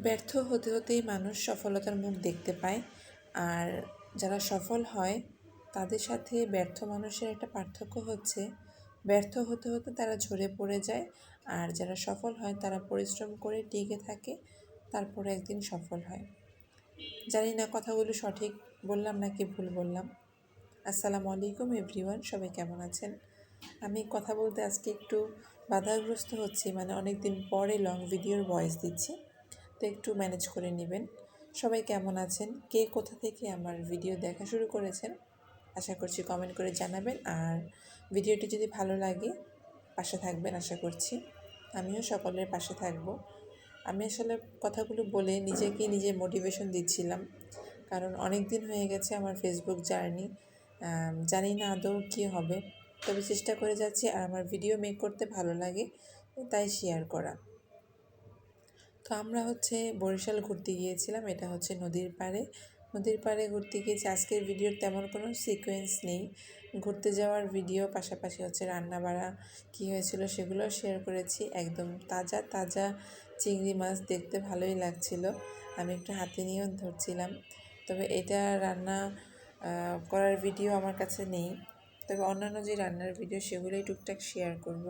ব্যর্থ হতে হতেই মানুষ সফলতার মুখ দেখতে পায়। আর যারা সফল হয় তাদের সাথে ব্যর্থ মানুষের একটা পার্থক্য হচ্ছে, ব্যর্থ হতে হতে তারা ঝরে পড়ে যায়। আর যারা সফল হয় তারা পরিশ্রম করে টিকে থাকে, তারপরে একদিন সফল হয়। জানি না কথাগুলো সঠিক বললাম নাকি ভুল বললাম। আসসালামু আলাইকুম এভরিওয়ান, সবাই কেমন আছেন? আমি কথা বলতে আজকে একটু বাধাগ্রস্ত হচ্ছি, মানে অনেক দিন পরে লং ভিডিওর ভয়েস দিচ্ছি, তো একটু ম্যানেজ করে নেবেন। সবাই কেমন আছেন? কে কোথা থেকে আমার ভিডিও দেখা শুরু করেছেন আশা করছি কমেন্ট করে জানাবেন। আর ভিডিওটি যদি ভালো লাগে পাশে থাকবেন আশা করছি। আমিও সকলের পাশে থাকব। আমি আসলে কথাগুলো বলে নিজেকে নিজে মোটিভেশন দিচ্ছিলাম, কারণ অনেক দিন হয়ে গেছে আমার ফেসবুক জার্নি। জানি না আদৌ কী হবে, তবে চেষ্টা করে যাচ্ছি। আর আমার ভিডিও মেক করতে ভালো লাগে, তাই শেয়ার করা। তো আমরা বরিশাল ঘুরতে গিয়েছিলাম। এটা নদীর পাড়ে। নদীর পাড়ে ঘুরতে গিয়েছি। আজকের ভিডিওর তেমন কোনো সিকোয়েন্স নেই, ঘুরতে যাওয়ার ভিডিও পাশাপাশি রান্না বাড়া কী হয়েছিল সেগুলো শেয়ার করেছি। একদম তাজা তাজা চিংড়ি মাছ, দেখতে ভালোই লাগছিল। আমি একটু হাতে নিয়েও ধরছিলাম। তবে এটা রান্না করার ভিডিও আমার কাছে নেই, তবে অন্যান্য যে রান্নার ভিডিও সেগুলোই টুকটাক শেয়ার করব।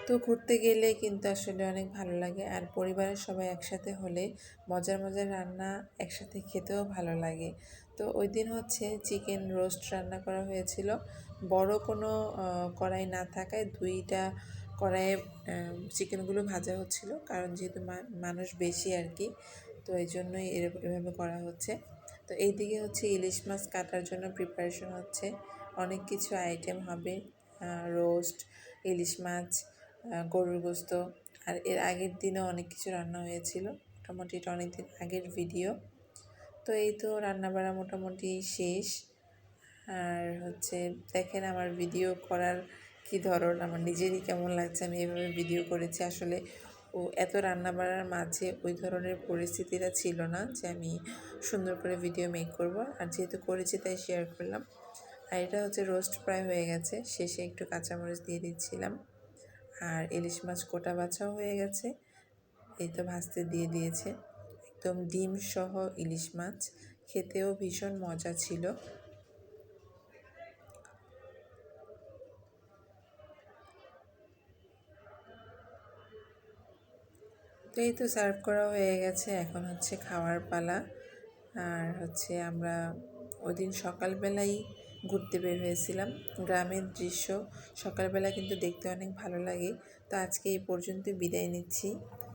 তো ঘুরতে গেলে কিন্তু আসলে অনেক ভালো লাগে, আর পরিবারের সবাই একসাথে হলে মজার মজার রান্না একসাথে খেতেও ভালো লাগে। তো ওই দিন চিকেন রোস্ট রান্না করা হয়েছিল। বড় কোনো কড়াই না থাকায় দুইটা কড়াইয়ে চিকেনগুলো ভাজা হচ্ছিল, কারণ যেহেতু মানুষ বেশি আর কি, তো এই জন্যই এভাবে করা হচ্ছে। তো এইদিকে ইলিশ মাছ কাটার জন্য প্রিপারেশন হচ্ছে। অনেক কিছু আইটেম হবে, রোস্ট, ইলিশ মাছ, গরুর গোস্ত। আর এর আগের দিনও অনেক কিছু রান্না হয়েছিল, মোটামুটি এটা অনেক দিন আগের ভিডিও। তো এই তো রান্নাবাড়া মোটামুটি শেষ। আর দেখেন আমার ভিডিও করার কি ধরন, আমার নিজেরই কেমন লাগছে আমি এভাবে ভিডিও করেছি। আসলে এত রান্নাবাড়ার মাঝে ওই ধরনের পরিস্থিতিটা ছিল না যে আমি সুন্দর করে ভিডিও মেক করব, আর যেহেতু করেছি তাই শেয়ার করলাম। আর এটা রোস্ট প্রায় হয়ে গেছে, শেষে একটু কাঁচামরিচ দিয়ে দিচ্ছিলাম। আর ইলিশ মাছ কোটা বাছাও হয়ে গেছে, এই তো ভাজতে দিয়ে দিয়েছে। একদম ডিম সহ ইলিশ মাছ, খেতেও ভীষণ মজা ছিল। তো এই তো সার্ভ করা হয়ে গেছে, এখন খাওয়ার পালা। আর আমরা ওই দিন সকালবেলাই ঘুরতে বের হয়েছিলাম। গ্রামের দৃশ্য সকালবেলা কিন্তু দেখতে অনেক ভালো লাগে। তো আজকে এই পর্যন্ত বিদায় নিচ্ছি।